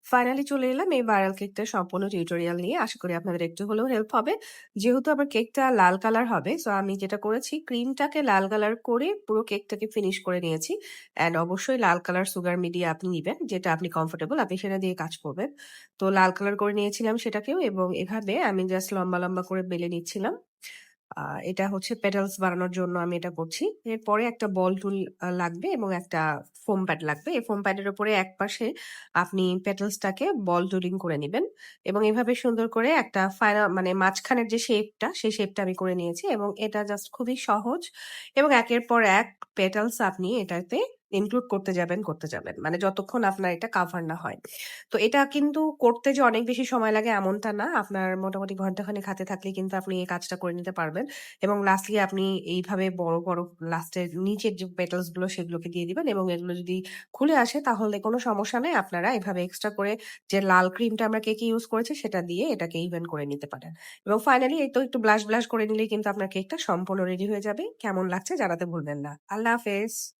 Finally চলে এলাম এই ভাইরাল কেকটার সম্পূর্ণ টিউটোরিয়াল নিয়ে। আশা করি আপনাদের একটু হলেও হেল্প হবে। যেহেতু আমার কেকটা লাল কালার হবে, সো আমি যেটা করেছি ক্রিমটাকে লাল কালার করে পুরো কেকটাকে ফিনিশ করে নিয়েছি। অ্যান্ড অবশ্যই লাল কালার সুগার মিডিয়া আপনি নিবেন, যেটা আপনি কমফোর্টেবল আপনি সেটা দিয়ে কাজ করবেন। তো লাল কালার করে নিয়েছিলাম সেটাকেও এবং এভাবে আমি জাস্ট লম্বা, লম্বা করে বেলে নিচ্ছিলাম। আ এটা হচ্ছে পেটালস বানানোর জন্য আমি এটা করছি। এরপরে একটা বল টুল লাগবে এবং একটা ফোম প্যাড লাগবে। এই ফোম প্যাডের উপরে একপাশে আপনি পেটালসটাকে বল টুলিং করে নিবেন এবং এভাবে সুন্দর করে একটা মানে মাঝখানের যে শেপটা, সেই শেপটা আমি করে নিয়েছি এবং এটা জাস্ট খুবই সহজ এবং একের পর এক পেটালস আপনি এটাতে ইনক্লুড করতে যাবেন, করতে যাবেন। মানে যতক্ষণ আপনার এটা কাভার না হয়। তো এটা কিন্তু করতে যে অনেক বেশি সময় লাগে এমনটা না। আপনার মোটামুটি ঘন্টাখানেক হাতে থাকলেই কিন্তু আপনি এই কাজটা করে নিতে পারবেন। এবং লাস্টলি আপনি এইভাবে বড়, বড় লাস্টের নিচের যে পেটালস গুলো সেগুলোকে দিয়ে দিবেন এবং এগুলো যদি খুলে আসে তাহলে কোনো সমস্যা নাই। আপনারা এভাবে এক্সট্রা করে যে লাল ক্রিমটা আমরা কেকে ইউজ করেছি সেটা দিয়ে এটাকে ইভেন করে নিতে পারেন। এবং ফাইনালি এই তো একটু ব্লাশ, ব্লাশ করে নিলেই কিন্তু আপনার কেকটা সম্পূর্ণ রেডি হয়ে যাবে। কেমন লাগছে জানাতে ভুলবেন না। আল্লাহ হাফেজ।